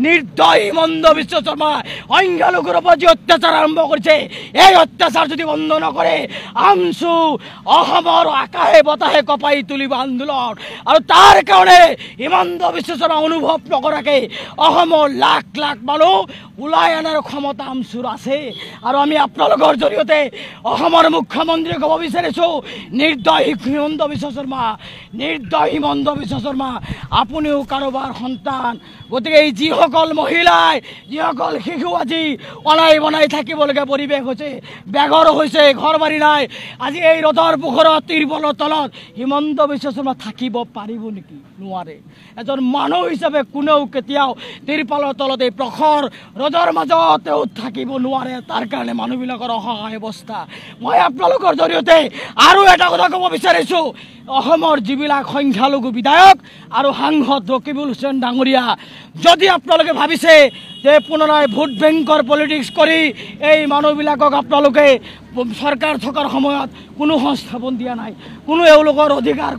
নিৰ্দয় হিমন্ত বিশ্ব শৰ্মা সংখ্যালঘুৰ ওপৰ যে অত্যাচাৰ আৰম্ভ কৰেছে, এই অত্যাচাৰ যদি বন্ধ নকৰে আমচু অসমৰ আকাশে বতাহে কঁপাই তুলিব আন্দোলন। আৰু তাৰ কাৰণে হিমন্ত বিশ্ব শৰ্মা অনুভৱ নকৰাকৈ অসমৰ লাখ লাখ মানুহ ওলাই অনাৰ ক্ষমতা আমচুৰ আছে। আৰু আমি আপোনালোকৰ জৰিয়তে অসমৰ মুখ্যমন্ত্ৰীক ক'ব বিচাৰিছোঁ, নিৰ্দয় হিমন্ত বিশ্ব শৰ্মা, নিৰ্দয় হিমন্ত বিশ্ব শৰ্মা, আপুনিও কাৰোবাৰ সন্তান। গতিকে এই যিসকল মহিলাই, যিসকল শিশু আজি অনাই বনাই থাকিবলগীয়া পৰিৱেশ হৈছে, বেঘৰ হৈছে, ঘৰ বাৰী নাই, আজি এই ৰ'দৰ পোহৰত তিৰপলৰ তলত হিমন্ত বিশ্ব শৰ্মা থাকিব পাৰিব নেকি? নোৱাৰে। এজন মানুহ হিচাপে কোনেও কেতিয়াও তিৰপলৰ তলত এই প্ৰখৰ ৰ'দৰ মাজত তেওঁ থাকিব নোৱাৰে। তাৰ কাৰণে মানুহবিলাকৰ অসহায় অৱস্থা। মই আপোনালোকৰ জৰিয়তে আৰু এটা কথা ক'ব বিচাৰিছোঁ, অসমৰ যিবিলাক সংখ্যালঘু বিধায়ক আৰু সাংসদ ৰকিবুল হুছেইন ডাঙৰীয়া, যদি আপোনালোকে ভাবিছে যে পুনৰাই ভোট বেংকৰ পলিটিক্স কৰি এই মানুহবিলাকক আপোনালোকে চৰকাৰ থকাৰ সময়ত কোনো সংস্থাপন দিয়া নাই, কোনো এওঁলোকৰ অধিকাৰ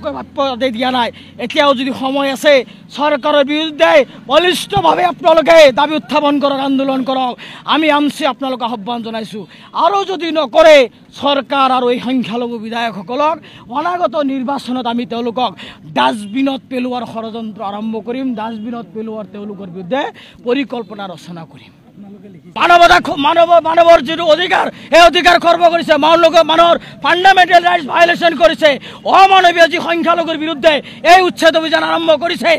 দিয়া নাই, এতিয়াও যদি সময় আছে চৰকাৰৰ বিৰুদ্ধে বলিষ্ঠভাৱে আপোনালোকে দাবী উত্থাপন কৰক, আন্দোলন কৰক। আমি আমচি আপোনালোকক আহ্বান জনাইছোঁ। আৰু যদি নকৰে চৰকাৰ আৰু এই সংখ্যালঘু বিধায়কসকলক অনাগত নিৰ্বাচনত আমি তেওঁলোকক ডাষ্টবিনত পেলোৱাৰ ষড়যন্ত্ৰ আৰম্ভ কৰিম, ডাষ্টবিনত পেলোৱাৰ তেওঁলোকৰ বিৰুদ্ধে পৰিকল্পনা ৰচনা কৰিম। মানৱৰ যিটো অধিকাৰ, সেই অধিকাৰ খৰ্ব কৰিছে, মানুহৰ ফাণ্ডামেণ্টেল ৰাইটছ ভায়লেশ্যন কৰিছে, অমানৱীয় যি সংখ্যালঘুৰ বিৰুদ্ধে এই উচ্ছেদ অভিযান আৰম্ভ কৰিছে।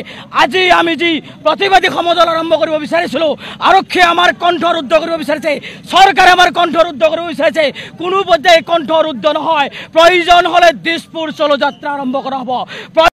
আজি আমি যি প্ৰতিবাদী সমদল আৰম্ভ কৰিব বিচাৰিছিলোঁ, আৰক্ষীয়ে আমাৰ কণ্ঠ ৰুদ্ধ কৰিব বিচাৰিছে, চৰকাৰে আমাৰ কণ্ঠ ৰুদ্ধ কৰিব বিচাৰিছে। কোনো পৰ্যায়ে কণ্ঠ ৰুদ্ধ নহয়। প্ৰয়োজন হ'লে দিছপুৰ চলো যাত্ৰা আৰম্ভ কৰা হ'ব।